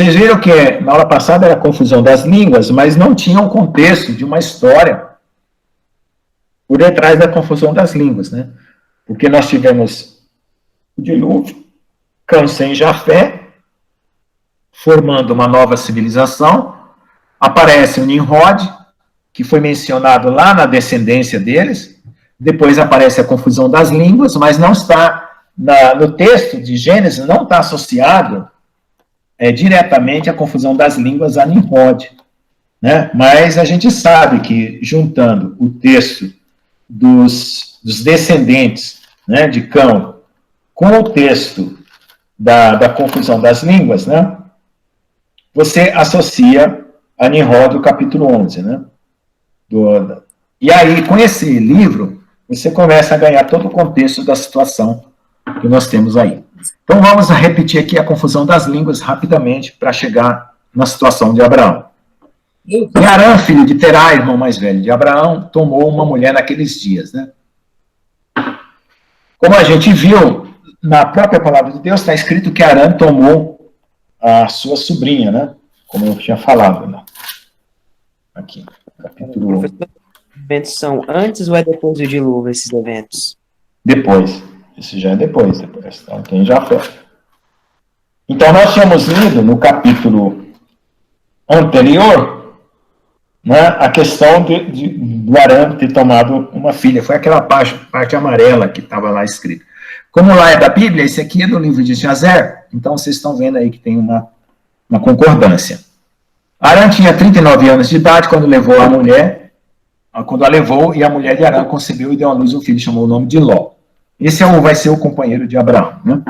Vocês viram que na aula passada era a confusão das línguas, mas não tinha um contexto de uma história por detrás da confusão das línguas, né? Porque nós tivemos o dilúvio, Cã, Sem e Jafé, formando uma nova civilização. Aparece o Nimrod, que foi mencionado lá na descendência deles. Depois aparece a confusão das línguas, mas não está no texto de Gênesis, não está associado diretamente a confusão das línguas a Nimrod, né? Mas a gente sabe que, juntando o texto dos descendentes, né, de Cão com o texto da confusão das línguas, né, você associa a Nimrod do capítulo 11. Né? E aí, com esse livro, você começa a ganhar todo o contexto da situação que nós temos aí. Então, vamos repetir aqui a confusão das línguas rapidamente para chegar na situação de Abraão. E Arã, filho de Terá, irmão mais velho de Abraão, tomou uma mulher naqueles dias. Né? Como a gente viu, na própria palavra de Deus está escrito que Arã tomou a sua sobrinha, né? Como eu tinha falado. Né? Aqui, capítulo... Os eventos são antes ou é depois do dilúvio, esses eventos? Depois. Esse já é depois. Então, quem já foi. Então, nós tínhamos lido no capítulo anterior, né, a questão do Arã ter tomado uma filha. Foi aquela parte amarela que estava lá escrito. Como lá é da Bíblia, esse aqui é do livro de Jazer, então vocês estão vendo aí que tem uma concordância. Arã tinha 39 anos de idade quando levou a mulher, quando a levou, e a mulher de Arã concebeu e deu à luz um filho, chamou o nome de Ló. Esse vai ser o companheiro de Abraão. Né?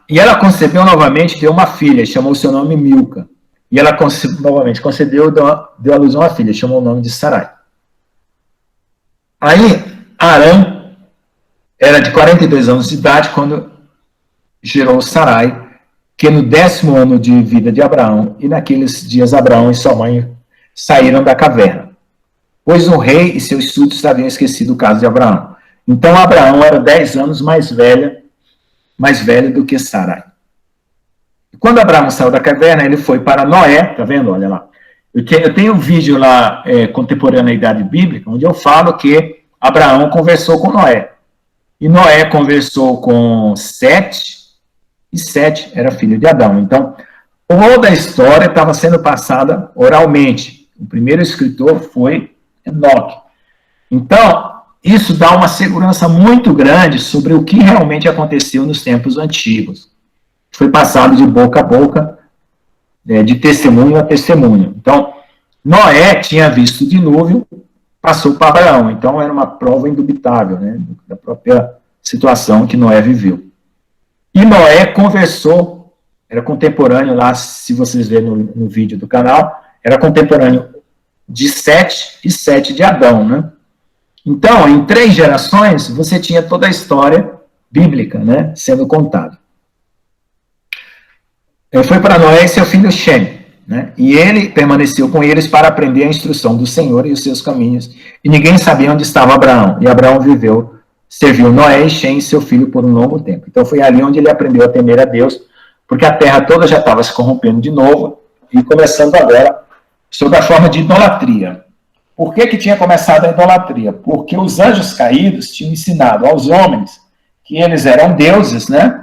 E ela concebeu novamente, deu uma filha, chamou seu nome Milca. E ela novamente concebeu, deu à luz uma filha, chamou o nome de Sarai. Aí, Arã era de 42 anos de idade quando gerou Sarai, que no 10º ano de vida de Abraão, e naqueles dias Abraão e sua mãe saíram da caverna, pois o rei e seus súditos haviam esquecido o caso de Abraão. Então Abraão era 10 anos mais velho do que Sarai. E quando Abraão saiu da caverna, ele foi para Noé, tá vendo? Olha lá. Eu tenho um vídeo lá, Contemporaneidade Bíblica, onde eu falo que Abraão conversou com Noé. E Noé conversou com Sete, e Sete era filho de Adão. Então, toda a história estava sendo passada oralmente. O primeiro escritor foi Enoque. Então, isso dá uma segurança muito grande sobre o que realmente aconteceu nos tempos antigos. Foi passado de boca a boca, de testemunho a testemunho. Então, Noé tinha visto o dilúvio, passou para Abraão. Então, era uma prova indubitável, né, da própria situação que Noé viveu. E Noé conversou, era contemporâneo lá, se vocês verem no vídeo do canal, era contemporâneo de Sete e Sete de Adão, né? Então, em 3 gerações, você tinha toda a história bíblica, né, sendo contada. Foi para Noé e seu filho Shem, né, e ele permaneceu com eles para aprender a instrução do Senhor e os seus caminhos, e ninguém sabia onde estava Abraão, e Abraão serviu Noé e Shem, seu filho, por um longo tempo. Então, foi ali onde ele aprendeu a temer a Deus, porque a terra toda já estava se corrompendo de novo, e começando agora sob a forma de idolatria. Por que tinha começado a idolatria? Porque os anjos caídos tinham ensinado aos homens que eles eram deuses, né?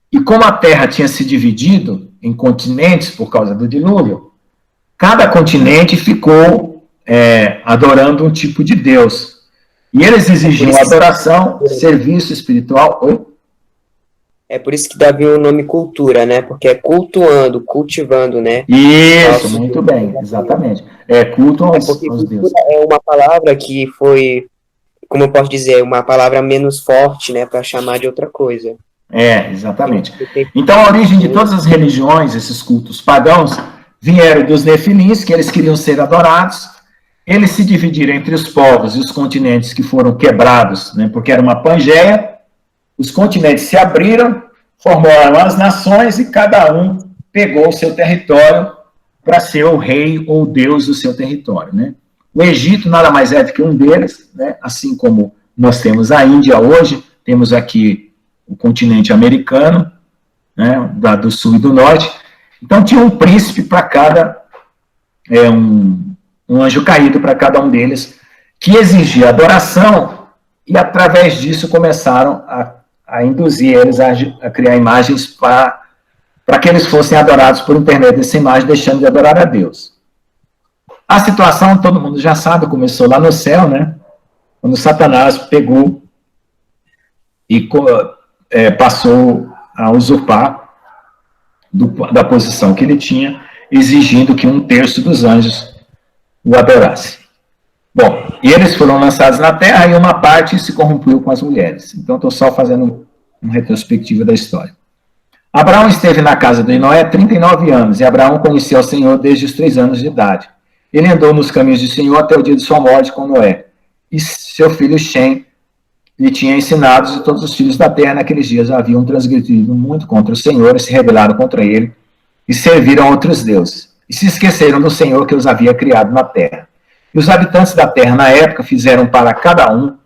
E como a Terra tinha se dividido em continentes por causa do dilúvio, cada continente ficou adorando um tipo de Deus. E eles exigiam adoração, serviço espiritual. Oi? É por isso que dá o nome cultura, né? Porque é cultuando, cultivando, né? Isso, muito bem, exatamente. Culto aos deuses. É uma palavra que foi, como eu posso dizer, uma palavra menos forte, né? Para chamar de outra coisa. Exatamente. Então, a origem de todas as religiões, esses cultos pagãos, vieram dos nefilins, que eles queriam ser adorados. Eles se dividiram entre os povos e os continentes que foram quebrados, né? Porque era uma pangeia. Os continentes se abriram, formaram as nações e cada um pegou o seu território para ser o rei ou o deus do seu território, né? O Egito nada mais é do que um deles, né? Assim como nós temos a Índia hoje, temos aqui o continente americano, né, do sul e do norte. Então tinha um príncipe para cada, um anjo caído para cada um deles, que exigia adoração, e através disso começaram a induzir eles a criar imagens para que eles fossem adorados por intermédio dessa imagem, deixando de adorar a Deus. A situação, todo mundo já sabe, começou lá no céu, né? Quando Satanás pegou e passou a usurpar da posição que ele tinha, exigindo que 1/3 dos anjos o adorasse. Bom, e eles foram lançados na terra e uma parte se corrompeu com as mulheres. Então, estou só fazendo uma retrospectiva da história. Abraão esteve na casa de Noé 39 anos, e Abraão conheceu o Senhor desde os 3 anos de idade. Ele andou nos caminhos do Senhor até o dia de sua morte com Noé. E seu filho Shem lhe tinha ensinado, e todos os filhos da terra naqueles dias haviam transgredido muito contra o Senhor, e se rebelaram contra ele, e serviram a outros deuses. E se esqueceram do Senhor que os havia criado na terra. E os habitantes da terra, na época, fizeram para cada um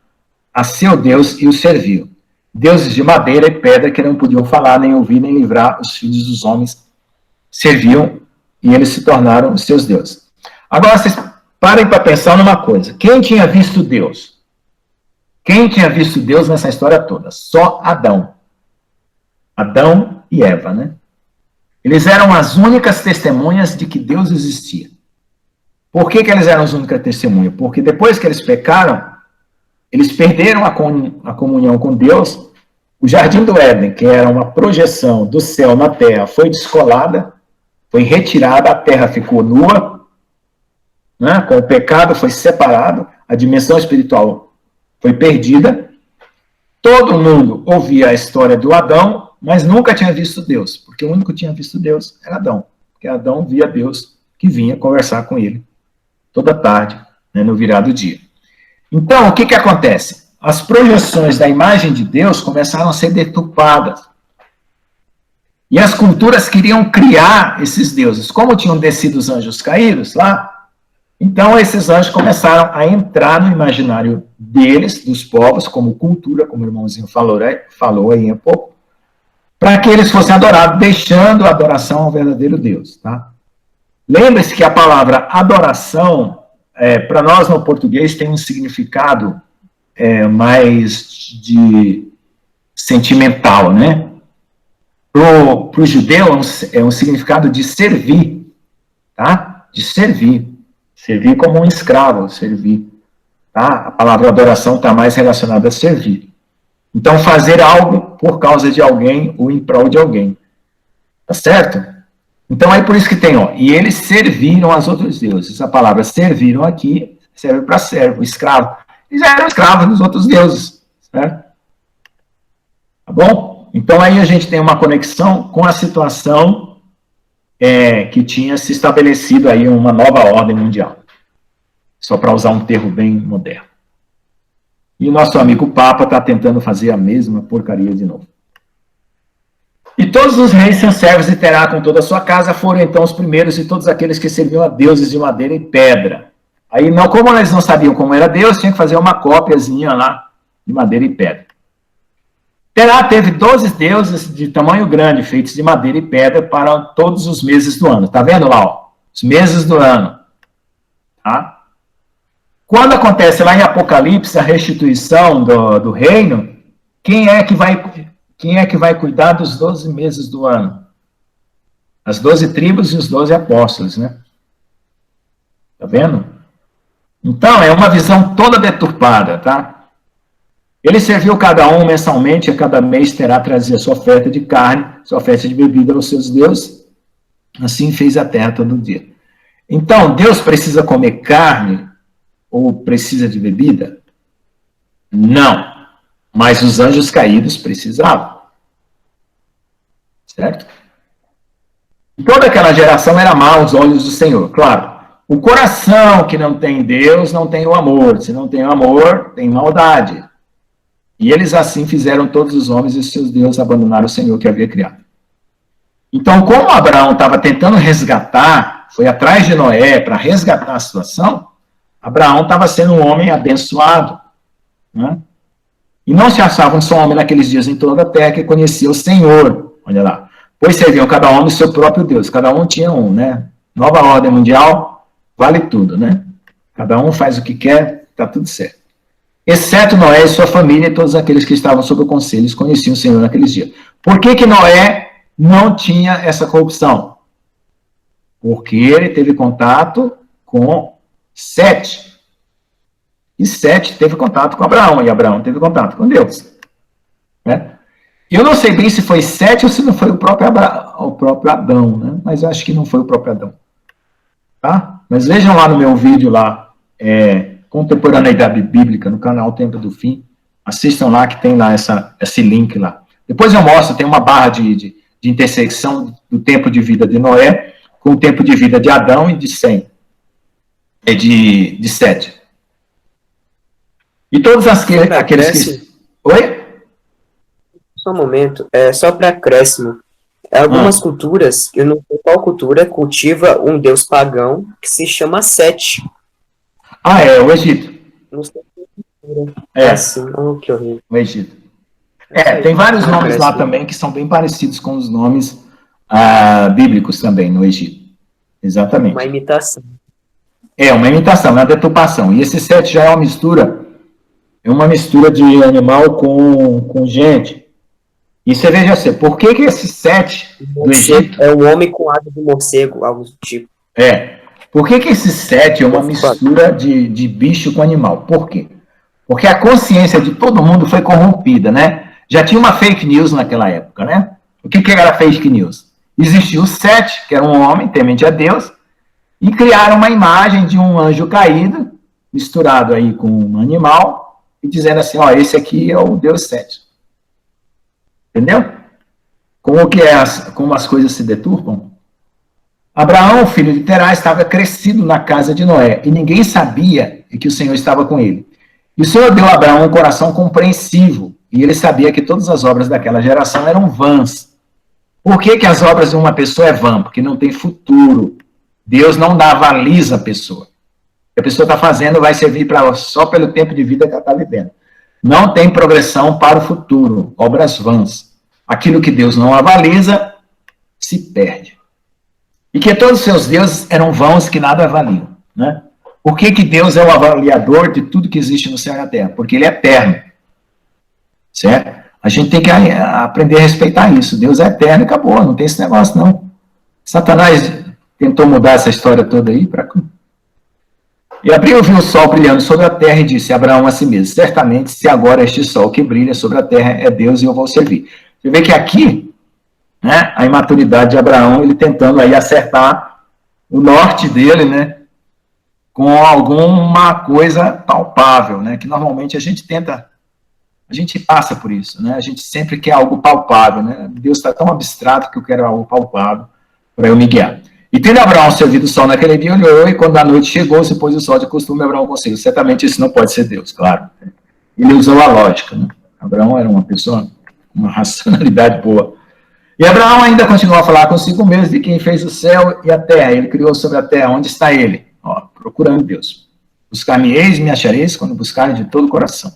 a seu Deus e o serviam. Deuses de madeira e pedra que não podiam falar, nem ouvir, nem livrar os filhos dos homens, serviam e eles se tornaram os seus deuses. Agora, vocês parem para pensar numa coisa. Quem tinha visto Deus? Quem tinha visto Deus nessa história toda? Só Adão. Adão e Eva, né? Eles eram as únicas testemunhas de que Deus existia. Por que eles eram as únicas testemunhas? Porque depois que eles pecaram, eles perderam a comunhão com Deus. O Jardim do Éden, que era uma projeção do céu na terra, foi descolada, foi retirada, a terra ficou nua, né? Com o pecado foi separado, a dimensão espiritual foi perdida. Todo mundo ouvia a história do Adão, mas nunca tinha visto Deus, porque o único que tinha visto Deus era Adão, porque Adão via Deus que vinha conversar com ele toda tarde, né, no virado dia. Então, o que acontece? As projeções da imagem de Deus começaram a ser deturpadas. E as culturas queriam criar esses deuses. Como tinham descido os anjos caídos lá, então esses anjos começaram a entrar no imaginário deles, dos povos, como cultura, como o irmãozinho falou aí há pouco, para que eles fossem adorados, deixando a adoração ao verdadeiro Deus. Tá? Lembre-se que a palavra adoração, para nós no português, tem um significado mais de sentimental, né? Para o judeu é um significado de servir, tá? De servir. Servir como um escravo, servir. Tá? A palavra adoração está mais relacionada a servir. Então, fazer algo por causa de alguém ou em prol de alguém. Tá certo? Então, é por isso que tem, ó, e eles serviram aos outros deuses. A palavra serviram aqui serve para servo, escravo. Eles eram escravos dos outros deuses, certo? Tá bom? Então, aí a gente tem uma conexão com a situação que tinha se estabelecido aí uma nova ordem mundial. Só para usar um termo bem moderno. E o nosso amigo Papa está tentando fazer a mesma porcaria de novo. E todos os reis seus servos e terá com toda a sua casa foram então os primeiros e todos aqueles que serviam a deuses de madeira e pedra. Aí, não, como eles não sabiam como era Deus, tinha que fazer uma cópiazinha lá de madeira e pedra. Terá teve 12 deuses de tamanho grande, feitos de madeira e pedra, para todos os meses do ano. Tá vendo lá, ó? Os meses do ano. Tá? Quando acontece lá em Apocalipse a restituição do reino, quem é que vai cuidar dos 12 meses do ano? As 12 tribos e os 12 apóstolos, né? Tá vendo? Então, é uma visão toda deturpada, tá? Ele serviu cada um mensalmente, a cada mês terá trazido a sua oferta de carne, sua oferta de bebida aos seus deuses. Assim fez a terra todo dia. Então, Deus precisa comer carne ou precisa de bebida? Não. Mas os anjos caídos precisavam. Certo? Toda aquela geração era má aos olhos do Senhor. Claro, o coração que não tem Deus não tem o amor. Se não tem o amor, tem maldade. E eles assim fizeram todos os homens e seus deuses abandonaram o Senhor que havia criado. Então, como Abraão estava tentando resgatar, foi atrás de Noé para resgatar a situação, Abraão estava sendo um homem abençoado. Né? E não se achava um só homem naqueles dias em toda a terra que conhecia o Senhor. Olha lá. pois serviam cada um o seu próprio Deus. Cada um tinha um, né? Nova ordem mundial, vale tudo, né? Cada um faz o que quer, tá tudo certo. Exceto Noé e sua família e todos aqueles que estavam sob o conselho, eles conheciam o Senhor naqueles dias. Por que Noé não tinha essa corrupção? Porque ele teve contato com Sete. E Sete teve contato com Abraão, e Abraão teve contato com Deus. Né? Eu não sei bem se foi Sete ou se não foi o próprio Adão, né? Mas eu acho que não foi o próprio Adão. Tá? Mas vejam lá no meu vídeo lá, Contemporaneidade Bíblica, no canal Tempo do Fim. Assistam lá que tem lá esse link lá. Depois eu mostro, tem uma barra de intersecção do tempo de vida de Noé com o tempo de vida de Adão e de Sete. E todos aqueles que... Oi? Só um momento, só para acréscimo. Algumas culturas, eu não sei qual cultura, cultiva um deus pagão que se chama Sete. O Egito. Não sei que cultura. Assim, que horrível. O Egito. Tem vários nomes lá também que são bem parecidos com os nomes bíblicos também no Egito. Exatamente. Uma imitação. Uma imitação, uma deturpação. E esse Sete já é uma mistura de animal com gente. E você veja assim, por que esse Sete do Egito... É um homem com asa de morcego, algo do tipo. Por que esse Sete é uma mistura de bicho com animal? Por quê? Porque a consciência de todo mundo foi corrompida, né? Já tinha uma fake news naquela época, né? O que era fake news? Existia o Sete, que era um homem temente a Deus, e criaram uma imagem de um anjo caído, misturado aí com um animal, e dizendo assim, esse aqui é o Deus Sete. Entendeu? Como as coisas se deturpam? Abraão, filho de Terá, estava crescido na casa de Noé, e ninguém sabia que o Senhor estava com ele. E o Senhor deu a Abraão um coração compreensivo, e ele sabia que todas as obras daquela geração eram vãs. Por que as obras de uma pessoa é vã? Porque não tem futuro. Deus não avaliza a pessoa. O que a pessoa está fazendo vai servir só pelo tempo de vida que ela está vivendo. Não tem progressão para o futuro, obras vãs. Aquilo que Deus não avaliza, se perde. E que todos os seus deuses eram vãos que nada avaliam. Né? Por que Deus é o avaliador de tudo que existe no céu e na terra? Porque ele é eterno. Certo? A gente tem que aprender a respeitar isso. Deus é eterno e acabou, não tem esse negócio não. Satanás tentou mudar essa história toda aí para... E Abraão viu o sol brilhando sobre a terra e disse a Abraão a si mesmo, certamente, se agora este sol que brilha sobre a terra é Deus e eu vou servir. Você vê que aqui, né, a imaturidade de Abraão, ele tentando aí acertar o norte dele, né, com alguma coisa palpável, né, que normalmente a gente passa por isso, né, a gente sempre quer algo palpável, né, Deus está tão abstrato que eu quero algo palpável para eu me guiar. E tendo Abraão servido o sol naquele dia, olhou, e quando a noite chegou, se pôs o sol de costume, Abraão conseguiu. Certamente isso não pode ser Deus, claro. Ele usou a lógica, né? Abraão era uma pessoa, uma racionalidade boa. E Abraão ainda continuou a falar consigo mesmo de quem fez o céu e a terra. Ele criou sobre a terra. Onde está ele? Procurando Deus. Buscar-me-eis e me achareis quando buscarem de todo o coração.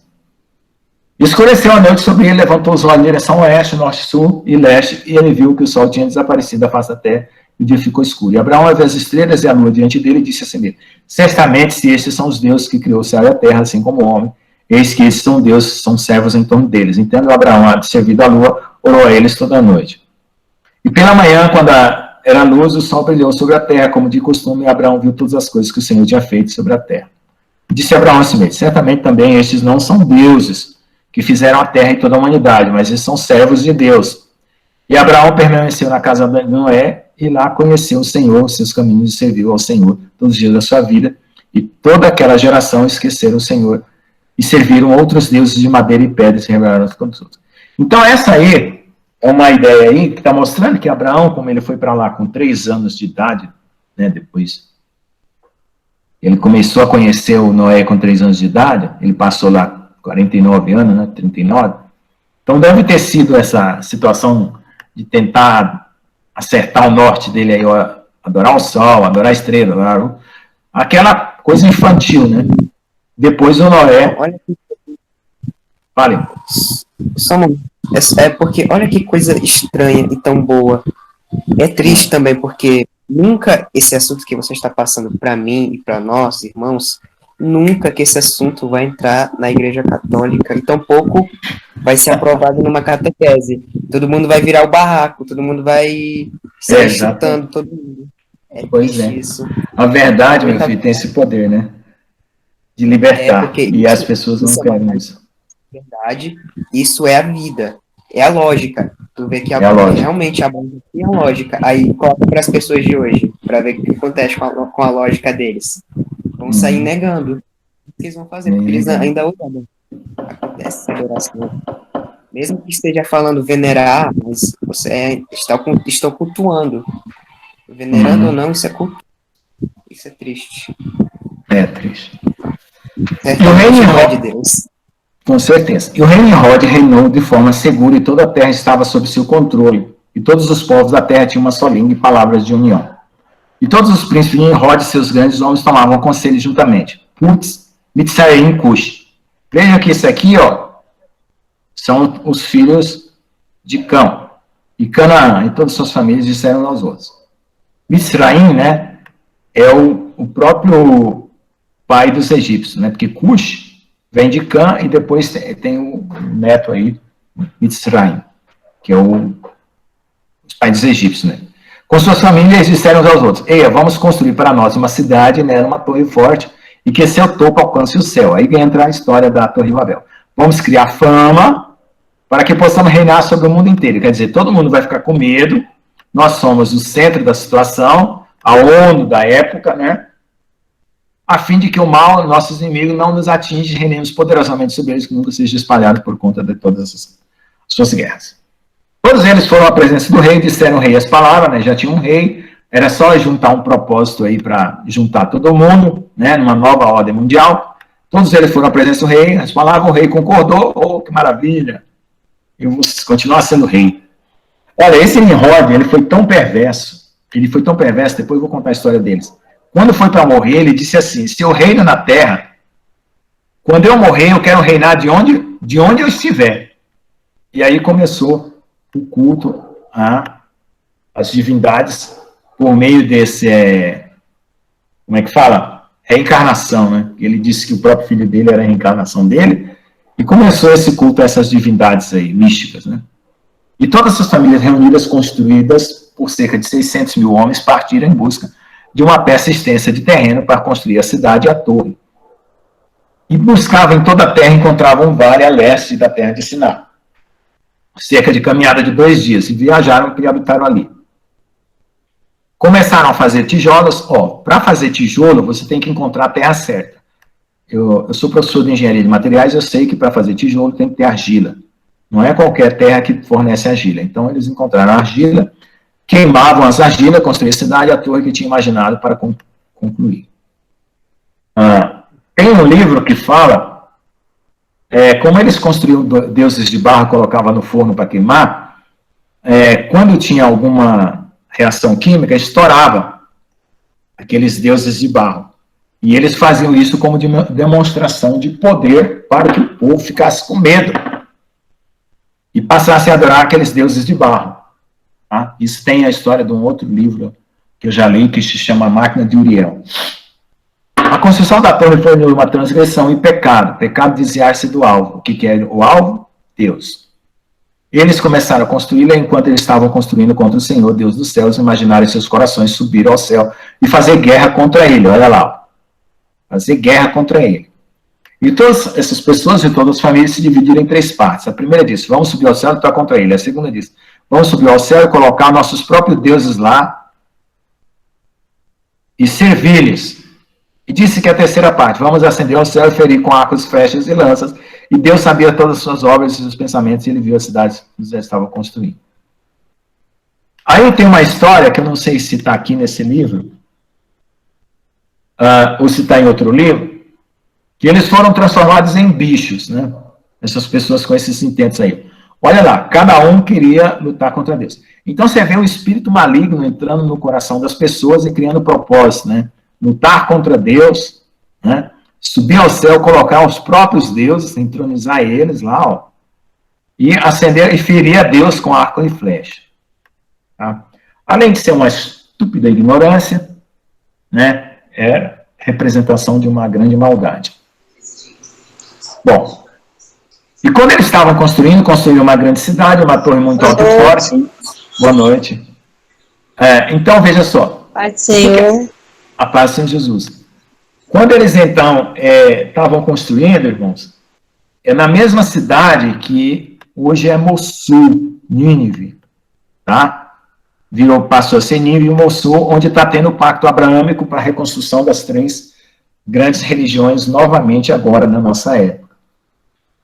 Escureceu a noite sobre ele, levantou os olhos em direção oeste, norte, sul e leste, e ele viu que o sol tinha desaparecido da face da terra, e o dia ficou escuro. E Abraão viu as estrelas e a lua diante dele e disse a si mesmo, certamente, se estes são os deuses que criou o céu e a terra, assim como o homem, eis que estes são deuses, são servos em torno deles. Entendo Abraão, a servido a lua, orou a eles toda a noite. E pela manhã, quando era luz, o sol brilhou sobre a terra, como de costume, e Abraão viu todas as coisas que o Senhor tinha feito sobre a terra. E disse Abraão a si mesmo, certamente também estes não são deuses que fizeram a terra e toda a humanidade, mas eles são servos de Deus. E Abraão permaneceu na casa de Noé, e lá conheceu o Senhor, seus caminhos, e serviu ao Senhor todos os dias da sua vida, e toda aquela geração esqueceram o Senhor, e serviram outros deuses de madeira e pedra, e se rebelaram uns contra os outros. Então essa aí é uma ideia aí, que está mostrando que Abraão, como ele foi para lá com 3 anos de idade, né, depois, ele começou a conhecer o Noé com 3 anos de idade, ele passou lá 49 anos, né, 39, então deve ter sido essa situação de tentar acertar o norte dele aí, adorar o sol, adorar a estrela, adorar... aquela coisa infantil, né? Depois o Noé... Olha, Fale. É porque, olha que coisa estranha e tão boa. É triste também, porque nunca esse assunto que você está passando para mim e para nós, irmãos, nunca que esse assunto vai entrar na Igreja Católica e tampouco vai ser aprovado numa catequese. Todo mundo vai virar o barraco, todo mundo vai sair Exato. chutando todo mundo. É Pois triste é. isso. A verdade, meu filho, tem esse poder, né? De É libertar. porque E as pessoas não isso é uma querem isso. verdade, isso é a vida, é a lógica. Tu vê que É a lógica. realmente a base é a lógica. Aí coloca para as pessoas de hoje, para ver o que acontece com a lógica deles. Vão sair Uhum. negando o que eles vão fazer, Nem porque eles negando. ainda usam. Acontece essa adoração. Mesmo que esteja falando venerar, mas estão cultuando. Venerando ou Uhum. não, isso é culto. Isso é triste. É triste. E o rei Certamente não é de Nimrod, Deus. com certeza. E o rei Nimrod reinou de forma segura e toda a terra estava sob seu controle. E todos os povos da terra tinham uma só língua e palavras de união. E todos os príncipes de Nimrod e seus grandes homens tomavam conselho juntamente. Putz, Mitzrayim, Cush. Veja que isso aqui, ó, são os filhos de Cão. E Canaã e todas as suas famílias disseram aos outros. Mitzrayim, né, é o próprio pai dos egípcios, né? Porque Cush vem de Cã e depois tem o neto aí, Mitzrayim, que é o pai dos egípcios, né? Com suas famílias disseram uns aos outros: Eia, vamos construir para nós uma cidade, né, uma torre forte e que seu topo alcance o céu. Aí entra a história da Torre de Babel. Vamos criar fama para que possamos reinar sobre o mundo inteiro. Quer dizer, todo mundo vai ficar com medo. Nós somos o centro da situação, a ONU da época, né? A fim de que o mal, nossos inimigos, não nos atinja e reinemos poderosamente sobre eles, que nunca seja espalhado por conta de todas as suas guerras. Todos eles foram à presença do rei, disseram ao rei as palavras, né? Já tinha um rei, era só juntar um propósito aí para juntar todo mundo, né? Numa nova ordem mundial. Todos eles foram à presença do rei, as palavras, o rei concordou, oh, que maravilha, eu vou continuar sendo rei. Olha, esse Nimrod, ele foi tão perverso, depois eu vou contar a história deles. Quando foi para morrer, ele disse assim: se eu reino na terra, quando eu morrer, eu quero reinar de onde eu estiver. E aí começou o culto às divindades por meio desse, como é que fala? Reencarnação, né? Ele disse que o próprio filho dele era a reencarnação dele, e começou esse culto a essas divindades aí, místicas, né? E todas as famílias reunidas, construídas por cerca de 600 mil homens, partiram em busca de uma peça extensa de terreno para construir a cidade e a torre. E buscavam em toda a terra, encontravam um vale a leste da terra de Siná. Cerca de caminhada de 2 dias, e viajaram e habitaram ali. Começaram a fazer tijolos. Para fazer tijolo, você tem que encontrar a terra certa. Eu sou professor de engenharia de materiais, eu sei que para fazer tijolo tem que ter argila. Não é qualquer terra que fornece argila. Então, eles encontraram a argila, queimavam as argilas, construíam a cidade e a torre que tinha imaginado para concluir. Tem um livro que fala como eles construíam deuses de barro, colocavam no forno para queimar, quando tinha alguma reação química, estourava aqueles deuses de barro. E eles faziam isso como demonstração de poder para que o povo ficasse com medo e passasse a adorar aqueles deuses de barro. Tá? Isso tem a história de um outro livro que eu já li, que se chama A Máquina de Uriel. A construção da torre foi uma transgressão e pecado. Pecado desviar-se do alvo. O que é o alvo? Deus. Eles começaram a construí-la enquanto eles estavam construindo contra o Senhor, Deus dos céus, imaginaram em seus corações subir ao céu e fazer guerra contra ele. Olha lá. Fazer guerra contra ele. E todas essas pessoas e todas as famílias se dividiram em 3 partes. A primeira disse: vamos subir ao céu e lutar contra ele. A segunda disse: vamos subir ao céu e colocar nossos próprios deuses lá e servir-lhes. E disse que a terceira parte: vamos ascender ao céu e ferir com arcos, flechas e lanças. E Deus sabia todas as suas obras e seus pensamentos, e ele viu as cidades que José estava construindo. Aí tem uma história, que eu não sei se está aqui nesse livro, ou se está em outro livro, que eles foram transformados em bichos, né? Essas pessoas com esses intentos aí. Olha lá, cada um queria lutar contra Deus. Então você vê o espírito maligno entrando no coração das pessoas e criando propósito, né? Lutar contra Deus, né? Subir ao céu, colocar os próprios deuses, entronizar eles lá, ó. e acender e ferir a Deus com arco e flecha. Tá? Além de ser uma estúpida ignorância, né, é representação de uma grande maldade. Bom, e quando eles estavam construíram uma grande cidade, uma torre muito alta e forte. Boa noite. Então, veja só. Pai do Senhor. A paz do Senhor Jesus. Quando eles, então, estavam construindo, irmãos, é na mesma cidade que hoje é Mossul, Nínive, tá? Passou a ser Nínive e Mossul, onde está tendo o pacto abraâmico para a reconstrução das 3 grandes religiões novamente agora na nossa época.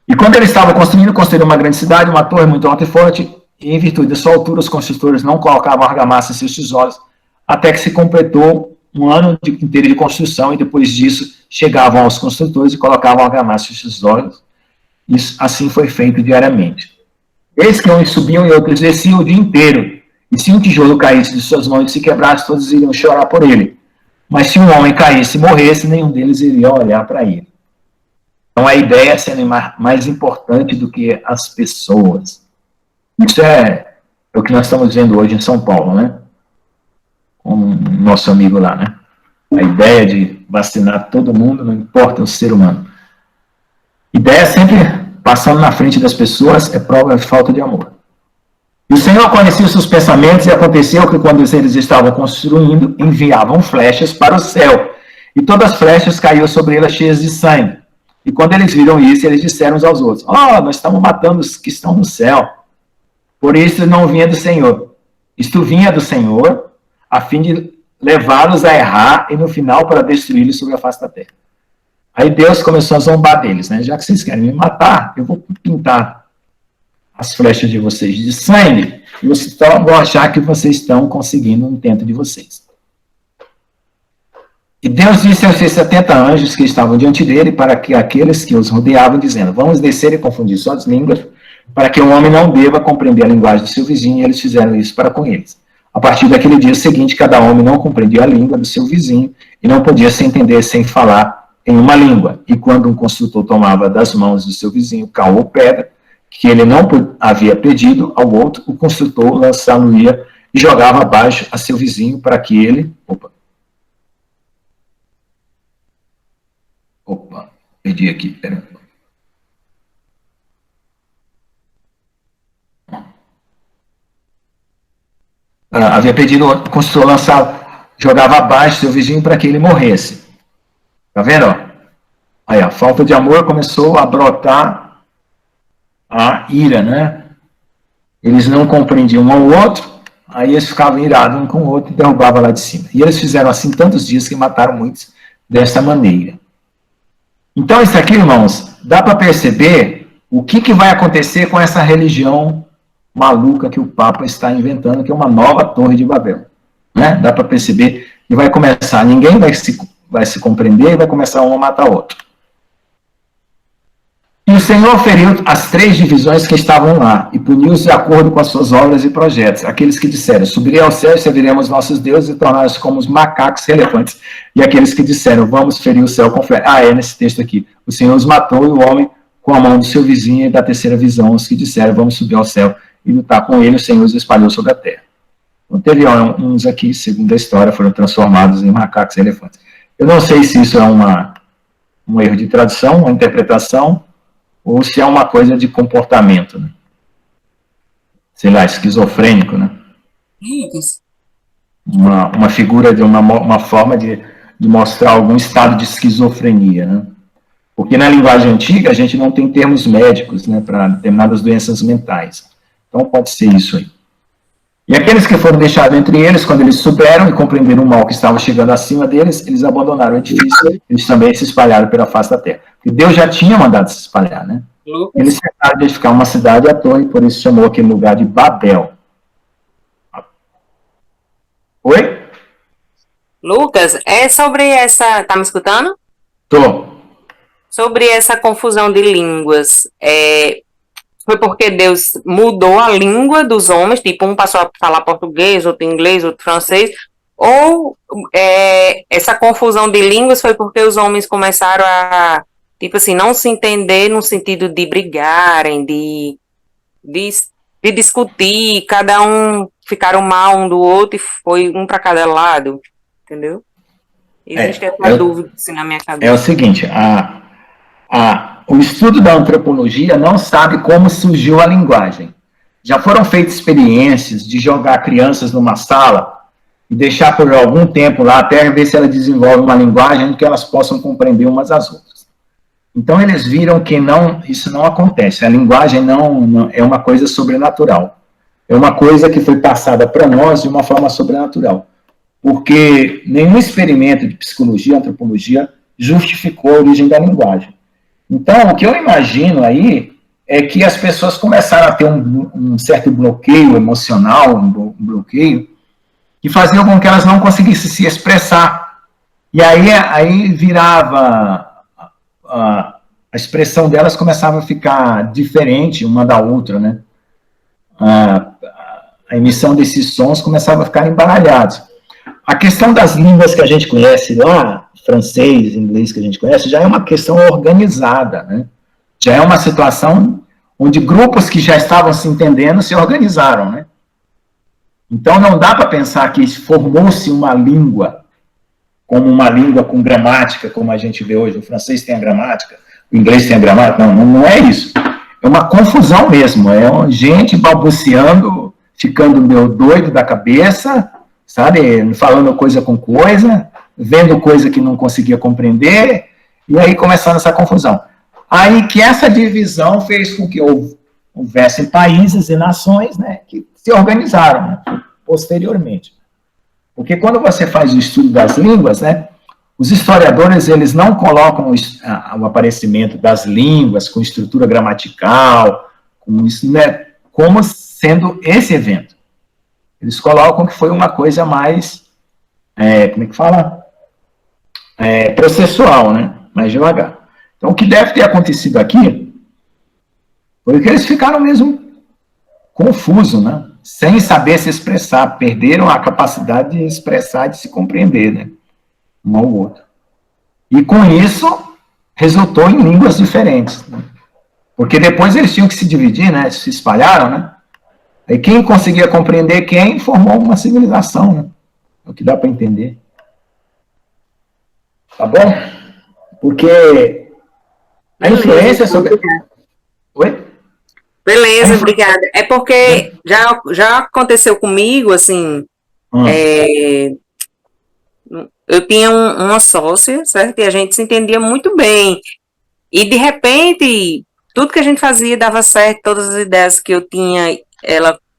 E quando eles estavam construíram uma grande cidade, uma torre muito alta e forte, e em virtude da sua altura, os construtores não colocavam argamassa em seus tijolos, até que se completou um ano inteiro de construção, e depois disso chegavam aos construtores e colocavam argamassa em seus tijolos. Isso assim foi feito diariamente. Eis que uns subiam e outros desciam o dia inteiro, e se um tijolo caísse de suas mãos e se quebrasse, todos iriam chorar por ele. Mas se um homem caísse e morresse, nenhum deles iria olhar para ele. Então, a ideia é ser mais importante do que as pessoas. Isso é o que nós estamos vendo hoje em São Paulo, né? Com o nosso amigo lá, né? A ideia de vacinar todo mundo, não importa o ser humano. Ideia sempre passando na frente das pessoas é prova de falta de amor. E o Senhor conhecia os seus pensamentos, e aconteceu que quando eles estavam construindo, enviavam flechas para o céu. E todas as flechas caíam sobre elas cheias de sangue. E quando eles viram isso, eles disseram uns aos outros: nós estamos matando os que estão no céu. Por isso não vinha do Senhor. Isto vinha do Senhor, a fim de levá-los a errar e no final para destruí-los sobre a face da terra. Aí Deus começou a zombar deles, né? Já que vocês querem me matar, eu vou pintar as flechas de vocês de sangue e vocês vão achar que vocês estão conseguindo o intento de vocês. E Deus disse aos seus 70 anjos que estavam diante dele, para que aqueles que os rodeavam, dizendo: vamos descer e confundir suas línguas, para que o homem não deva compreender a linguagem do seu vizinho, e eles fizeram isso para com eles. A partir daquele dia seguinte, cada homem não compreendia a língua do seu vizinho, e não podia se entender sem falar em uma língua. E quando um construtor tomava das mãos do seu vizinho cal ou pedra, que ele não havia pedido ao outro, o construtor lançá-lo-ia e jogava abaixo a seu vizinho para que ele... perdi aqui, pera. Havia pedido o construtor lançar, jogava abaixo seu vizinho para que ele morresse. Tá vendo? Aí a falta de amor começou a brotar a ira, né? Eles não compreendiam um ao outro, aí eles ficavam irados um com o outro e derrubavam lá de cima. E eles fizeram assim tantos dias que mataram muitos dessa maneira. Então, isso aqui, irmãos, dá para perceber o que vai acontecer com essa religião maluca que o Papa está inventando, que é uma nova Torre de Babel. Né? Dá para perceber que vai começar, ninguém vai se compreender e vai começar um a matar o outro. E o Senhor feriu as 3 divisões que estavam lá e puniu-os de acordo com as suas obras e projetos. Aqueles que disseram: subirei ao céu e serviremos nossos deuses e tornar-nos como os macacos relevantes. E aqueles que disseram: vamos ferir o céu com fé. É nesse texto aqui. O Senhor os matou e o homem com a mão do seu vizinho. E da terceira visão, os que disseram: vamos subir ao céu e lutar com ele, o Senhor os espalhou sobre a terra. Então, teve uns aqui, segundo a história, foram transformados em macacos e elefantes. Eu não sei se isso é um erro de tradução, uma interpretação, ou se é uma coisa de comportamento, né? Sei lá, esquizofrênico, né? Uma figura de uma forma de mostrar algum estado de esquizofrenia, né? Porque na linguagem antiga a gente não tem termos médicos, né, para determinadas doenças mentais. Então pode ser isso aí. E aqueles que foram deixados entre eles, quando eles souberam e compreenderam o mal que estava chegando acima deles, eles abandonaram o edifício, eles também se espalharam pela face da terra. Porque Deus já tinha mandado se espalhar, né? Eles tentaram de edificar uma cidade à toa, e por isso chamou aquele lugar de Babel. Oi? Lucas, é sobre essa... Tá me escutando? Tô. Sobre essa confusão de línguas. Foi porque Deus mudou a língua dos homens, tipo, um passou a falar português, outro inglês, outro francês, ou essa confusão de línguas foi porque os homens começaram a, tipo assim, não se entender no sentido de brigarem, de de discutir, cada um ficaram mal um do outro e foi um para cada lado, entendeu? Existe essa dúvida assim, na minha cabeça. É o seguinte, o estudo da antropologia não sabe como surgiu a linguagem. Já foram feitas experiências de jogar crianças numa sala e deixar por algum tempo lá até ver se ela desenvolve uma linguagem que elas possam compreender umas às outras. Então, eles viram que isso não acontece. A linguagem não é uma coisa sobrenatural. É uma coisa que foi passada para nós de uma forma sobrenatural. Porque nenhum experimento de psicologia, antropologia, justificou a origem da linguagem. Então, o que eu imagino aí é que as pessoas começaram a ter um certo bloqueio emocional, um bloqueio, que fazia com que elas não conseguissem se expressar. E aí virava... A expressão delas começava a ficar diferente uma da outra, né? A emissão desses sons começava a ficar embaralhados. A questão das línguas que a gente conhece lá, francês, inglês que a gente conhece, já é uma questão organizada, né? Já é uma situação onde grupos que já estavam se entendendo se organizaram, né? Então não dá para pensar que formou-se uma língua como uma língua com gramática, como a gente vê hoje. O francês tem a gramática, o inglês tem a gramática. Não é isso. É uma confusão mesmo. É gente balbuciando, ficando meio doido da cabeça, sabe? Falando coisa com coisa, vendo coisa que não conseguia compreender, e aí começando essa confusão. Aí que essa divisão fez com que houvessem países e nações, né, que se organizaram, né, posteriormente. Porque quando você faz o estudo das línguas, né, os historiadores eles não colocam o aparecimento das línguas com estrutura gramatical, com isso, né, como sendo esse evento. Eles colocam que foi uma coisa mais, como é que fala? Processual, né, mais devagar. Então, o que deve ter acontecido aqui foi que eles ficaram mesmo confusos, né? Sem saber se expressar, perderam a capacidade de expressar, de se compreender, né? Um ao outro. E com isso, resultou em línguas diferentes. Né? Porque depois eles tinham que se dividir, né? Se espalharam, né? Aí quem conseguia compreender quem formou uma civilização, né? É o que dá para entender. Tá bom? Porque a influência sobre... Oi? Beleza, obrigada. É porque já aconteceu comigo, assim, eu tinha uma sócia, certo? E a gente se entendia muito bem. E, de repente, tudo que a gente fazia dava certo, todas as ideias que eu tinha,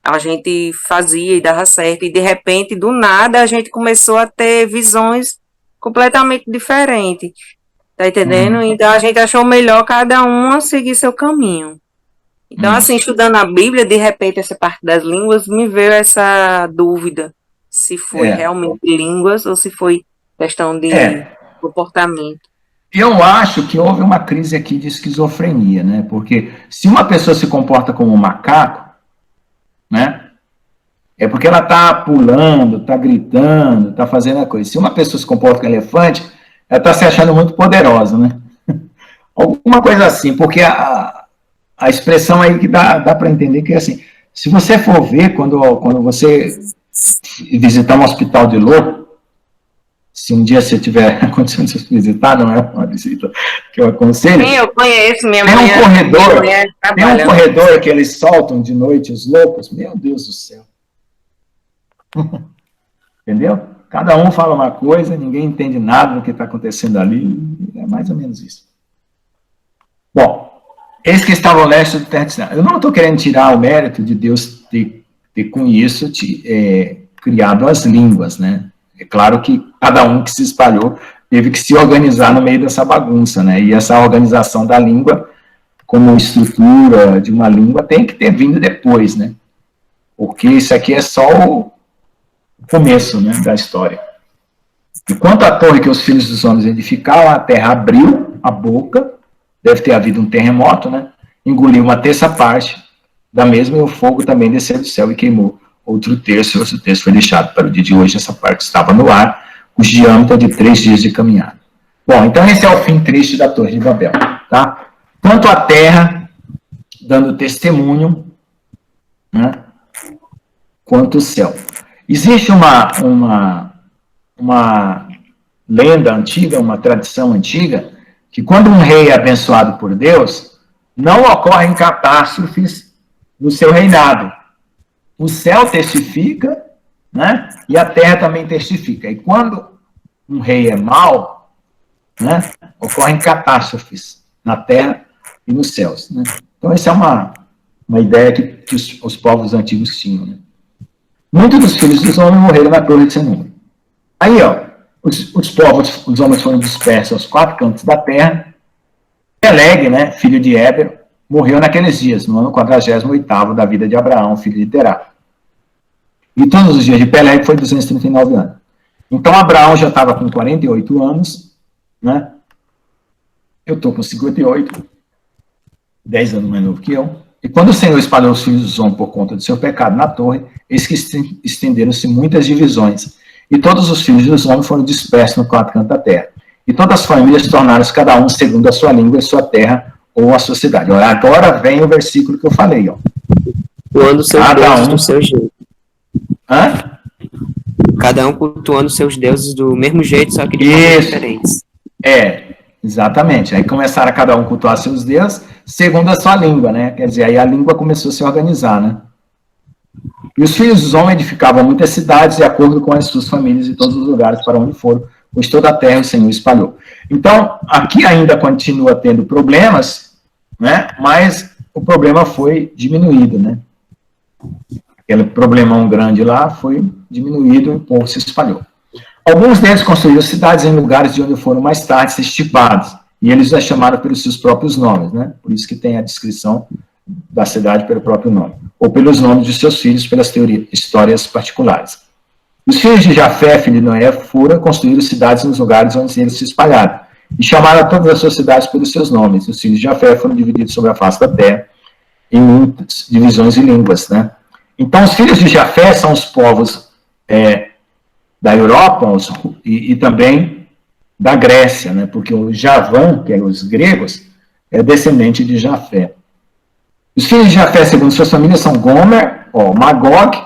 a gente fazia e dava certo. E, de repente, do nada, a gente começou a ter visões completamente diferentes. Tá entendendo? Então, a gente achou melhor cada um seguir seu caminho. Então, assim, estudando a Bíblia, de repente, essa parte das línguas, me veio essa dúvida, se foi realmente línguas ou se foi questão de comportamento. Eu acho que houve uma crise aqui de esquizofrenia, né? Porque se uma pessoa se comporta como um macaco, né? É porque ela está pulando, está gritando, está fazendo a coisa. Se uma pessoa se comporta como elefante, ela está se achando muito poderosa, né? Alguma coisa assim, porque a expressão aí que dá para entender que, assim, se você for ver, quando você visitar um hospital de louco, se um dia você tiver condições de visitar, não é uma visita que eu aconselho. Sim, eu conheço, tem um corredor que eles soltam de noite, os loucos, meu Deus do céu. Entendeu? Cada um fala uma coisa, ninguém entende nada do que está acontecendo ali, é mais ou menos isso. Bom, eis que estava o leste do terra de Sinai. Eu não estou querendo tirar o mérito de Deus ter com isso criado as línguas, né? É claro que cada um que se espalhou teve que se organizar no meio dessa bagunça, né? E essa organização da língua, como estrutura de uma língua, tem que ter vindo depois, né? Porque isso aqui é só o começo, né, da história. Enquanto a torre que os filhos dos homens edificaram, a terra abriu a boca, deve ter havido um terremoto, né? Engoliu uma terça parte da mesma e o fogo também desceu do céu e queimou outro terço foi deixado para o dia de hoje, essa parte estava no ar, cujo diâmetro é de 3 dias de caminhada. Bom, então esse é o fim triste da Torre de Babel, tá? Tanto a terra, dando testemunho né, quanto o céu. Existe uma lenda antiga, uma tradição antiga, que quando um rei é abençoado por Deus, não ocorrem catástrofes no seu reinado. O céu testifica, né, e a terra também testifica. E quando um rei é mau, né, ocorrem catástrofes na terra e nos céus. Né? Então, essa é uma ideia que os povos antigos tinham. Né? Muitos dos filhos dos homens morreram na torre de Senum. Aí, ó, os homens foram dispersos aos 4 cantos da terra. Peleg, né, filho de Éber, morreu naqueles dias, no ano 48º da vida de Abraão, filho de Terá. E todos os dias de Peleg foi 239 anos. Então, Abraão já estava com 48 anos, né? Eu estou com 58, 10 anos mais novo que eu. E quando o Senhor espalhou os filhos dos homens por conta do seu pecado na torre, eis que estenderam-se muitas divisões. E todos os filhos dos homens foram dispersos no 4 cantos da terra. E todas as famílias tornaram-se cada um segundo a sua língua, a sua terra ou a sua cidade. Agora vem o versículo que eu falei, ó. Cultuando seus deuses do seu jeito. Hã? Cada um cultuando seus deuses do mesmo jeito, só que de formas diferentes. Exatamente. Aí começaram a cada um cultuar seus deuses segundo a sua língua, né? Quer dizer, aí a língua começou a se organizar, né? E os filhos dos homens edificavam muitas cidades de acordo com as suas famílias e todos os lugares para onde foram, pois toda a terra o Senhor espalhou. Então, aqui ainda continua tendo problemas, né? Mas o problema foi diminuído, né? Aquele problemão grande lá foi diminuído e o povo se espalhou. Alguns deles construíram cidades em lugares de onde foram mais tarde estipados, e eles as chamaram pelos seus próprios nomes, né? Por isso que tem a descrição da cidade pelo próprio nome, ou pelos nomes de seus filhos, pelas histórias particulares. Os filhos de Jafé, filho de Noé, foram construir cidades nos lugares onde eles se espalharam, e chamaram todas as suas cidades pelos seus nomes. Os filhos de Jafé foram divididos sobre a face da terra, em muitas divisões e línguas, né? Então, os filhos de Jafé são os povos da Europa e também da Grécia, né? Porque o Javã, que é os gregos, é descendente de Jafé. Os filhos de Jafé, segundo suas famílias, são Gomer, Magog,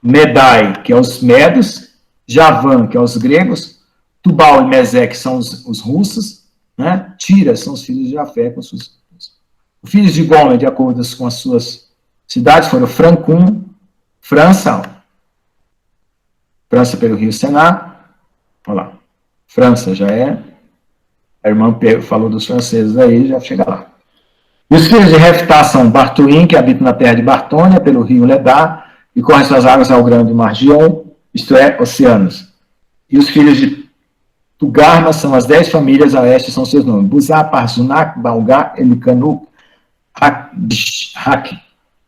Medai, que é os medos, Javã, que é os gregos, Tubal e Mesec, que são os russos, né? Tira são os filhos de Jafé com suas. Os filhos de Gomer, de acordo com as suas cidades, foram Francum, França pelo rio Sená, olha lá, França já é, a irmã falou dos franceses aí, já chega lá. E os filhos de Reftá são Bartuim, que habita na terra de Bartônia, pelo rio Ledá, e corre suas águas ao grande mar Gion, isto é, oceanos. E os filhos de Tugarma são as 10 famílias a oeste, são seus nomes, Buzá, Parzunac, Balgá, Elicanu,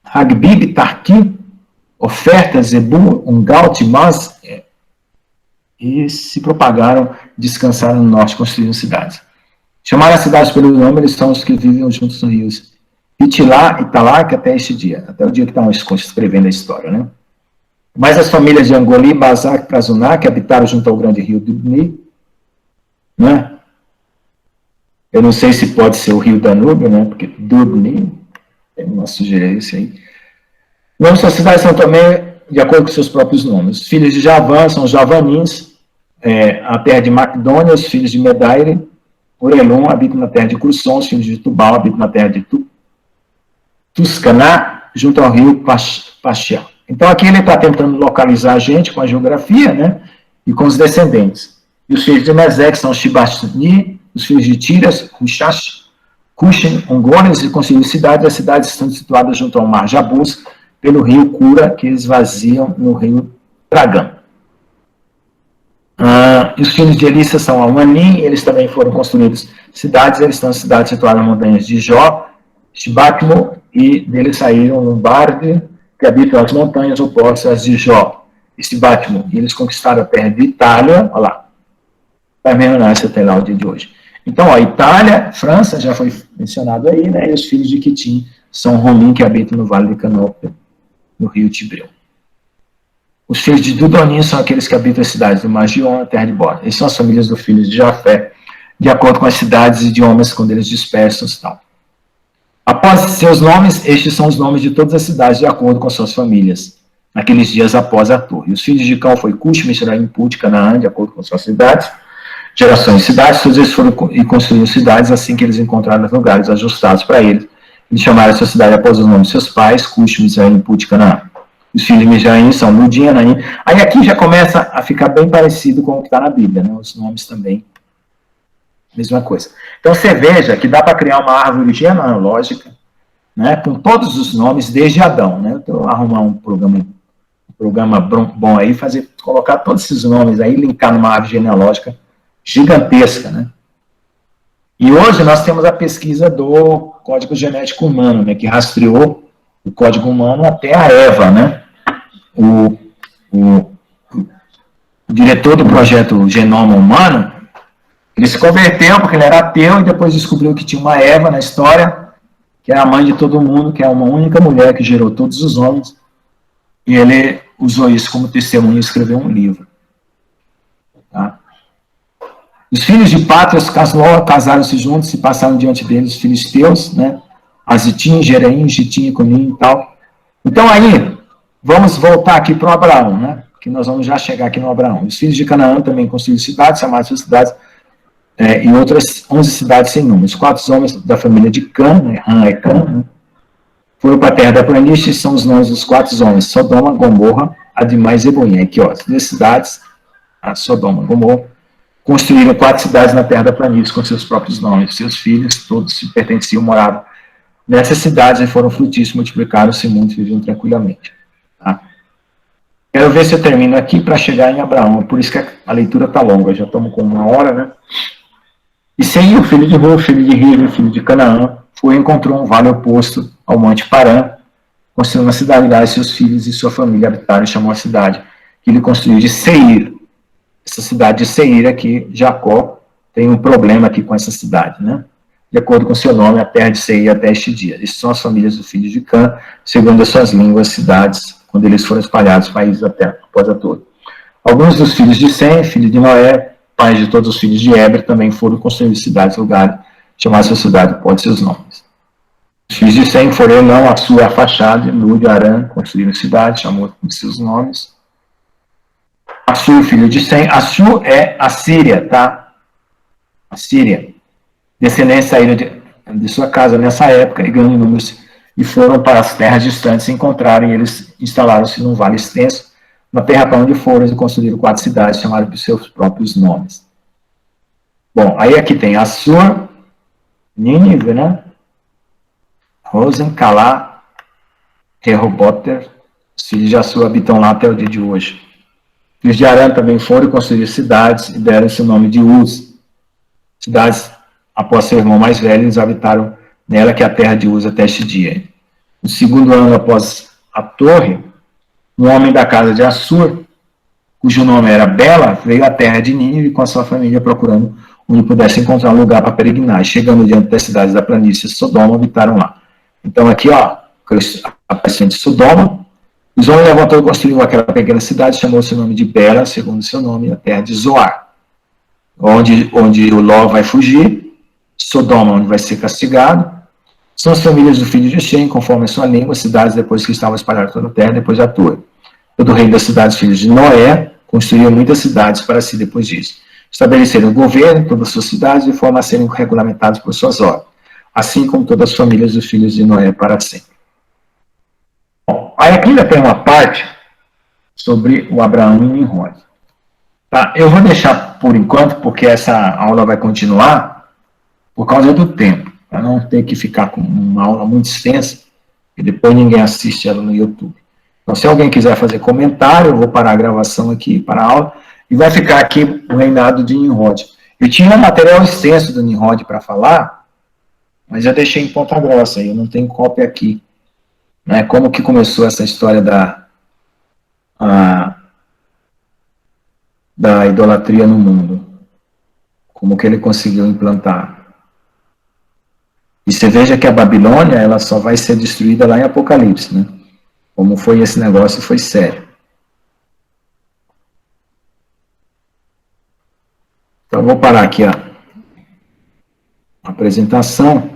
Hagbib, Tarquim, Oferta, Zebu, Ungal, Timaz, e se propagaram, descansaram no norte, construíram cidades. Chamaram as cidades pelo nome, eles são os que vivem juntos nos rios Itilá e Talac até este dia, até o dia que estão escrevendo a história, né? Mas as famílias de Angoli, Bazac e Prazuná, que habitaram junto ao grande rio Dubni, né? Eu não sei se pode ser o rio Danúbio, né? Porque Dubni, tem uma sugerência aí. Nomes das cidades são também de acordo com seus próprios nomes. Os filhos de Javã são Javanins, a terra de Macdônia, os filhos de Medaire, Orelon habitam na terra de Crusson, os filhos de Tubal habitam na terra de Tuscaná, junto ao rio Paxiá. Então aqui ele está tentando localizar a gente com a geografia, né, e com os descendentes. E os filhos de Mesec são Shibashni, os filhos de Tiras, Rushash, Cushin, Ongones, e construíram cidades. As cidades estão situadas junto ao mar Jabus, pelo rio Cura, que esvaziam no rio Dragão. E os filhos de Elissa são Almanim, eles também foram construídos cidades, eles estão cidades situadas nas montanhas de Jó, Shibacmo, e deles saíram Lombardi, que habitam as montanhas opostas de Jó e Shibacmo, e eles conquistaram a terra de Itália, olha lá, vai mencionar esse até lá o dia de hoje. Então, a Itália, França, já foi mencionado aí, né, e os filhos de Quitim são Romim, que habitam no Vale de Canopé, no rio Tibreu. Os filhos de Dudonim são aqueles que habitam as cidades do Magion, a terra de Bora. Eles são as famílias dos filhos de Jafé, de acordo com as cidades e idiomas quando eles dispersos e tal. Após seus nomes, estes são os nomes de todas as cidades de acordo com suas famílias, naqueles dias após a torre. Os filhos de Cão foi Cush, Mizraim, Put, Canaã, de acordo com suas cidades, gerações de cidades, todos eles foram e construíram cidades assim que eles encontraram lugares ajustados para eles. Eles chamaram essa cidade após os nomes de seus pais, Cush, Mizraim, Put, Canaã. Os filhos de Mizraim são Ludim, Anaim. Aí aqui já começa a ficar bem parecido com o que está na Bíblia, né? Os nomes também, mesma coisa. Então você veja que dá para criar uma árvore genealógica, né, com todos os nomes desde Adão, né? Então arrumar um programa bom aí, colocar todos esses nomes aí, linkar numa árvore genealógica gigantesca, né? E hoje nós temos a pesquisa do código genético humano, né, que rastreou o código humano até a Eva, né? O diretor do projeto Genoma Humano, ele se converteu porque ele era ateu e depois descobriu que tinha uma Eva na história, que é a mãe de todo mundo, que é uma única mulher que gerou todos os homens, e ele usou isso como testemunho e escreveu um livro. Tá? Os filhos de Pátrias casaram-se juntos e passaram diante deles os filisteus, né? Azitim, Jereim, Gitim, Conim e tal. Então aí, vamos voltar aqui para o Abraão, né? Que nós vamos já chegar aqui no Abraão. Os filhos de Canaã também construíram cidades, chamaram suas cidades, e outras 11 cidades sem número. Os 4 homens da família de Cã, né? Ram é Cã, né? Foram para a terra da planície, são os nomes dos 4 homens: Sodoma, Gomorra, Adimá e Zeboim. Aqui, ó, as 2 cidades, a Sodoma e Gomorra, construíram 4 cidades na terra da planície com seus próprios nomes. Seus filhos, todos se pertenciam, moravam nessas cidades e foram frutíssimos, multiplicaram-se muito e viviam tranquilamente. Tá? Quero ver se eu termino aqui para chegar em Abraão. Por isso que a leitura está longa, já estamos com 1 hora, né? E Seir, filho de Ru, filho de Rive, filho de Canaã, foi e encontrou um vale oposto ao Monte Parã, construiu uma cidade lá, e seus filhos e sua família habitaram e chamou a cidade que ele construiu de Seir. Essa cidade de Seir aqui, Jacó tem um problema aqui com essa cidade, né? De acordo com seu nome, a terra de Seir até este dia. Essas são as famílias dos filhos de Cã, segundo as suas línguas, cidades, quando eles foram espalhados países da terra, após a toda. Alguns dos filhos de Sem, filho de Noé, pais de todos os filhos de Eber, também foram construir cidades, lugares, chamaram sua cidade, pode seus nomes. Os filhos de Sem foram não a sua fachada, Lud e Arã, construíram cidade, chamou de seus nomes. Assur, filho de Sem, Assur é a Síria, tá? A Síria. Descendentes saíram de sua casa nessa época e ganham números e foram para as terras distantes se encontraram, e eles instalaram-se num vale extenso, na terra para onde foram e construíram 4 cidades, chamadas por seus próprios nomes. Bom, aí aqui tem Assur, Nínive, né? Rosen, Calá, Rehoboter, os filhos de Assur habitam lá até o dia de hoje. Os filhos de Arã também foram construir cidades e deram-se o nome de Uz. Cidades, após seu irmão mais velho, eles habitaram nela, que é a terra de Uz até este dia. No segundo ano após a torre, um homem da casa de Assur, cujo nome era Bela, veio à terra de Nínive com a sua família procurando onde pudesse encontrar um lugar para peregrinar. Chegando diante das cidades da planície de Sodoma, habitaram lá. Então aqui, ó, a presença de Sodoma, os homens levantaram e construíram aquela pequena cidade, chamou seu nome de Bela, segundo seu nome, a terra de Zoar, onde o Ló vai fugir, Sodoma, onde vai ser castigado. São as famílias do filho de Shem, conforme a sua língua, cidades depois que estavam espalhadas toda a terra, depois da torre. Todo o rei das cidades, filhos de Noé, construiu muitas cidades para si depois disso. Estabeleceram o governo em todas as suas cidades de forma a serem regulamentados por suas ordens, assim como todas as famílias dos filhos de Noé para sempre. Bom, aí aqui ainda tem uma parte sobre o Abraão e Nimrod. Tá? Eu vou deixar por enquanto, porque essa aula vai continuar por causa do tempo, para não ter que ficar com uma aula muito extensa e depois ninguém assiste ela no YouTube. Então, se alguém quiser fazer comentário, eu vou parar a gravação aqui para a aula e vai ficar aqui o reinado de Nimrod. Eu tinha um material extenso do Nimrod para falar, mas eu deixei em Ponta Grossa, eu não tenho cópia aqui. Né? Como que começou essa história da idolatria no mundo? Como que ele conseguiu implantar? E você veja que a Babilônia, ela só vai ser destruída lá em Apocalipse, né? Como foi esse negócio, foi sério. Então, vou parar aqui a apresentação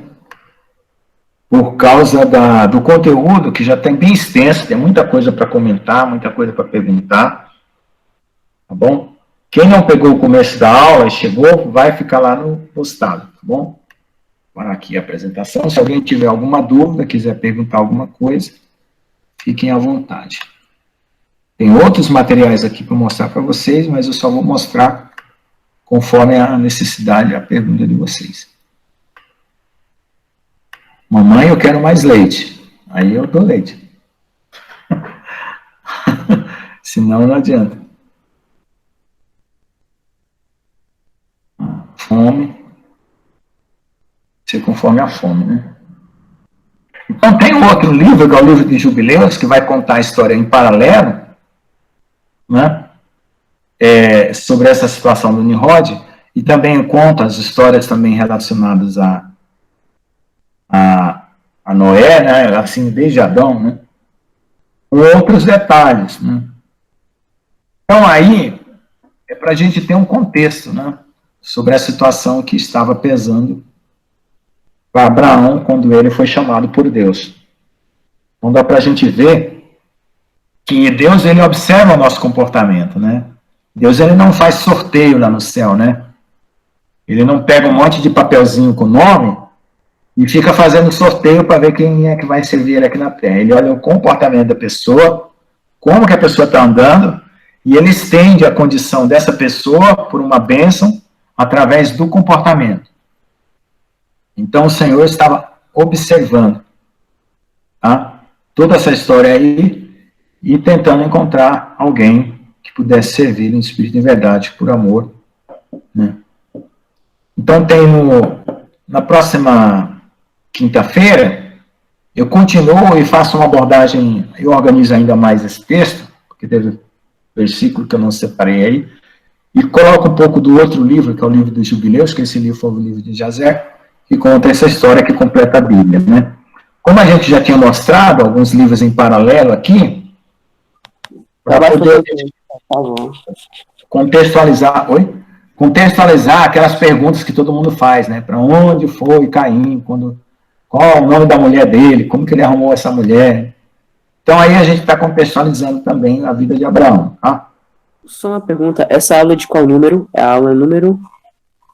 por causa do conteúdo, que já tem bem extenso, tem muita coisa para comentar, muita coisa para perguntar, tá bom? Quem não pegou o começo da aula e chegou, vai ficar lá no postado, tá bom? Para aqui a apresentação. Se alguém tiver alguma dúvida, quiser perguntar alguma coisa, fiquem à vontade. Tem outros materiais aqui para mostrar para vocês, mas eu só vou mostrar conforme a necessidade, a pergunta de vocês. Mamãe, eu quero mais leite. Aí eu dou leite. Senão não adianta. Fome. Ser conforme a fome, né? Então tem um outro livro, que é o livro de Jubileus, que vai contar a história em paralelo, né? Sobre essa situação do Nimrod, e também conta as histórias também relacionadas a Noé, né? Assim, desde Adão, né? Com outros detalhes, né? Então aí, é para a gente ter um contexto, né? Sobre a situação que estava pesando para Abraão quando ele foi chamado por Deus. Então dá para a gente ver que Deus, ele observa o nosso comportamento, né? Deus, ele não faz sorteio lá no céu, né? Ele não pega um monte de papelzinho com nome e fica fazendo sorteio para ver quem é que vai servir ele aqui na terra. Ele olha o comportamento da pessoa, como que a pessoa está andando, e ele estende a condição dessa pessoa por uma bênção através do comportamento. Então o Senhor estava observando, tá? Toda essa história aí e tentando encontrar alguém que pudesse servir em espírito e verdade, por amor, né? Então na próxima quinta-feira eu continuo e faço uma abordagem, eu organizo ainda mais esse texto, porque teve versículo que eu não separei aí, e coloco um pouco do outro livro, que é o livro dos Jubileus, que esse livro foi o livro de Jazer, que conta essa história que completa a Bíblia, né? Como a gente já tinha mostrado alguns livros em paralelo aqui, para poder contextualizar aquelas perguntas que todo mundo faz, né? Para onde foi Caim? Qual o nome da mulher dele? Como que ele arrumou essa mulher? Então aí a gente está contextualizando também a vida de Abraão, tá? Só uma pergunta, essa aula de qual número? É a aula número?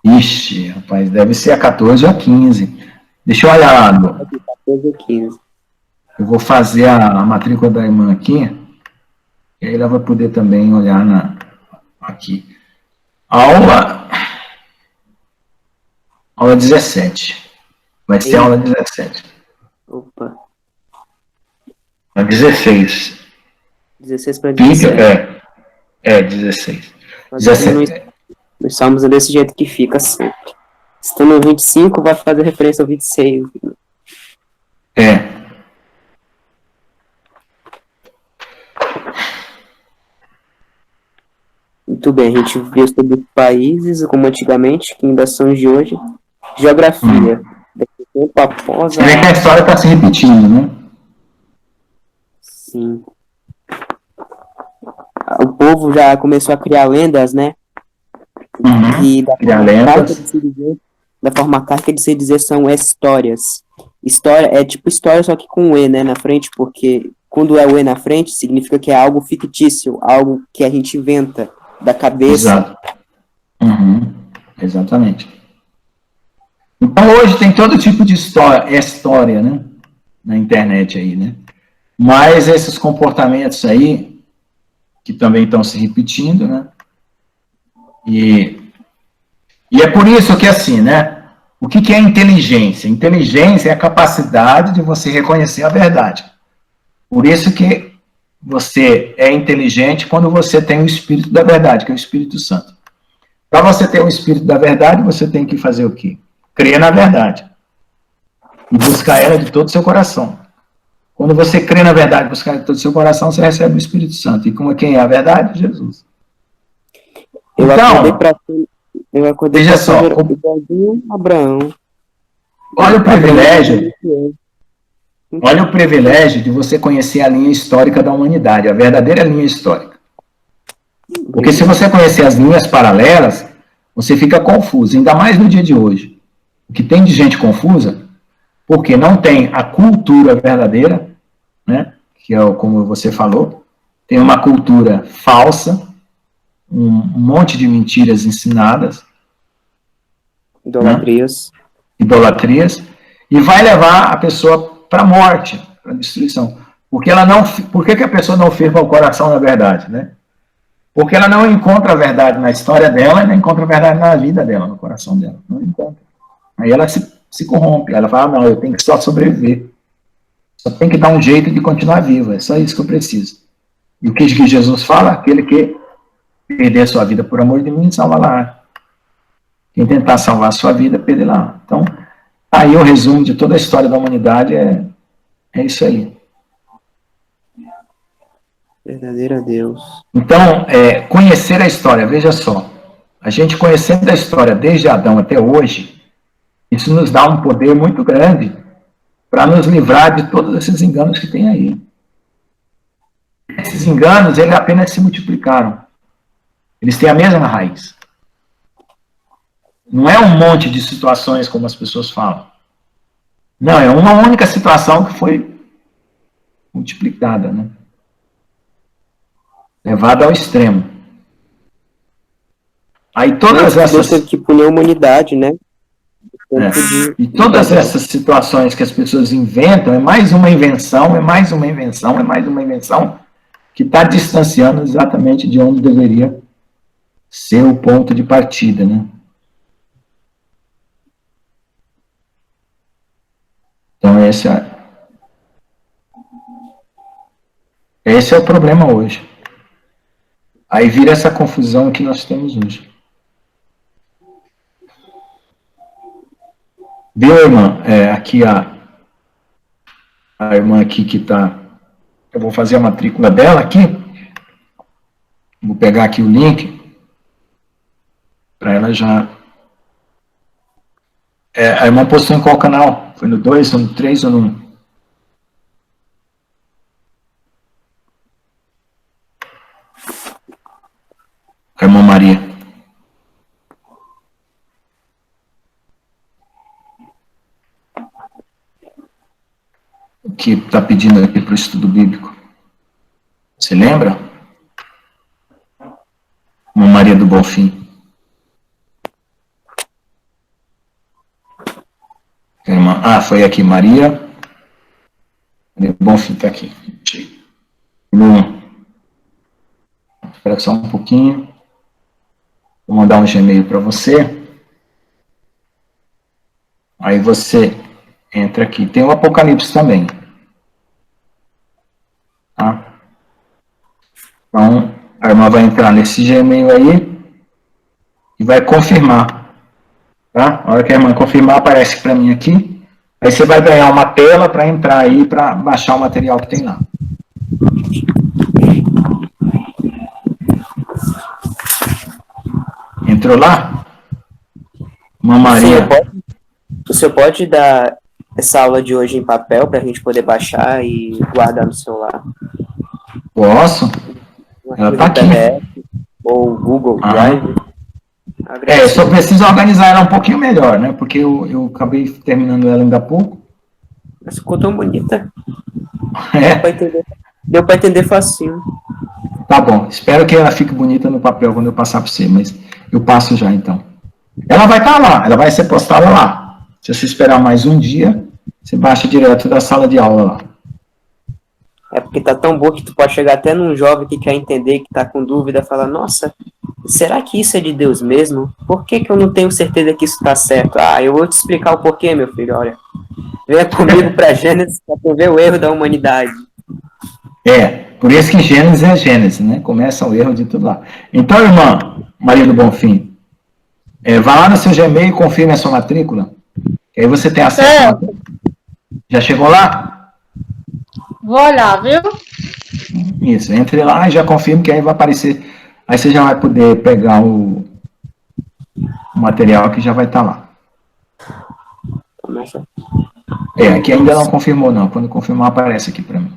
Ixi, rapaz, deve ser a 14 ou a 15. Deixa eu olhar. 14 ou 15. Eu vou fazer a matrícula da irmã aqui, e aí ela vai poder também olhar aqui. Aula 17. Vai ser a aula 17. Opa. A 16. 16 para 17. 16. Mas 17. Nos salmos é desse jeito que fica sempre. Se no 25, vai fazer referência ao 26. Muito bem, a gente viu sobre países, como antigamente, que ainda são de hoje. Geografia. Daqui a tempo após Você vê que a história está se repetindo, né? Sim. O povo já começou a criar lendas, né? E da forma arcaica de se dizer são histórias. História é tipo história, só que com o E, né, na frente, porque quando é o E na frente, significa que é algo fictício, algo que a gente inventa da cabeça. Exato. Exatamente. Então hoje tem todo tipo de história, né, na internet aí, né? Mas esses comportamentos aí, que também estão se repetindo, né? E é por isso que, assim, né? O que é inteligência? Inteligência é a capacidade de você reconhecer a verdade. Por isso que você é inteligente quando você tem o Espírito da verdade, que é o Espírito Santo. Para você ter o Espírito da verdade, você tem que fazer o quê? Crer na verdade. E buscar ela de todo o seu coração. Quando você crê na verdade, buscar ela de todo o seu coração, você recebe o Espírito Santo. E como quem é a verdade? Jesus. Eu acordei veja só, Abraão. Olha o privilégio de você conhecer a linha histórica da humanidade, a verdadeira linha histórica. Porque se você conhecer as linhas paralelas, você fica confuso, ainda mais no dia de hoje. O que tem de gente confusa, porque não tem a cultura verdadeira, né? Que é como você falou, tem uma cultura falsa, um monte de mentiras ensinadas, Idolatrias. Né? Idolatrias, e vai levar a pessoa para a morte, para a destruição. Porque ela não, por que a pessoa não firma o coração na verdade, né? Porque ela não encontra a verdade na história dela e não encontra a verdade na vida dela, no coração dela. Não encontra. Aí ela se corrompe, ela fala, não, eu tenho que só sobreviver. Só tem que dar um jeito de continuar vivo, é só isso que eu preciso. E o que Jesus fala? Aquele que perder a sua vida por amor de mim, salva-la. Quem tentar salvar a sua vida, perderá. Então, aí o resumo de toda a história da humanidade é isso aí. Verdadeiro Deus. Então, conhecer a história, veja só, a gente conhecendo a história desde Adão até hoje, isso nos dá um poder muito grande para nos livrar de todos esses enganos que tem aí. Esses enganos, eles apenas se multiplicaram. Eles têm a mesma raiz. Não é um monte de situações como as pessoas falam. Não, é uma única situação que foi multiplicada, né? Levada ao extremo. Aí todas essas... Deus teve que punir a humanidade, né? E todas essas situações que as pessoas inventam, é mais uma invenção, é mais uma invenção, é mais uma invenção, que está distanciando exatamente de onde deveria ser o ponto de partida, né? Então esse é o problema hoje. Aí vira essa confusão que nós temos hoje. Viu, irmã? Aqui a irmã aqui que está... Eu vou fazer a matrícula dela aqui. Vou pegar aqui o link para ela já... a irmã postou em qual canal? Foi no 2, ou no 3 ou no 1? A irmã Maria. O que está pedindo aqui para o estudo bíblico? Você lembra? Irmã Maria do Bonfim. Irmã, foi aqui, Maria. Maria do Bonfim está aqui. Espera só um pouquinho. Vou mandar um Gmail para você. Aí você entra aqui. Tem o Apocalipse também. Tá? Então, a irmã vai entrar nesse Gmail aí e vai confirmar. Tá? Na hora que a irmã confirmar, aparece para mim aqui. Aí você vai ganhar uma tela para entrar aí para baixar o material que tem lá. Entrou lá? Uma Maria. O senhor pode dar essa aula de hoje em papel para a gente poder baixar e guardar no celular? Posso? Ela está aqui. Ou Google Drive. Eu só preciso organizar ela um pouquinho melhor, né? Porque eu acabei terminando ela ainda há pouco. Mas ficou tão bonita. Deu para entender facinho. Tá bom. Espero que ela fique bonita no papel quando eu passar para você, mas eu passo já então. Ela vai estar lá, ela vai ser postada lá. Se você esperar mais um dia, você baixa direto da sala de aula lá. É porque tá tão boa que tu pode chegar até num jovem que quer entender, que tá com dúvida, falar, nossa, será que isso é de Deus mesmo? Por que eu não tenho certeza que isso tá certo? Eu vou te explicar o porquê, meu filho, olha. Venha comigo para Gênesis para tu ver o erro da humanidade. Por isso que Gênesis é Gênesis, né? Começa o erro de tudo lá. Então, irmã, Maria do Bonfim, vá lá no seu Gmail e confirme a sua matrícula. Que aí você tem acesso. Já chegou lá? Vou olhar, viu? Isso, entre lá e já confirme que aí vai aparecer. Aí você já vai poder pegar o material que já vai estar lá. Aqui ainda não confirmou, não. Quando confirmar, aparece aqui para mim.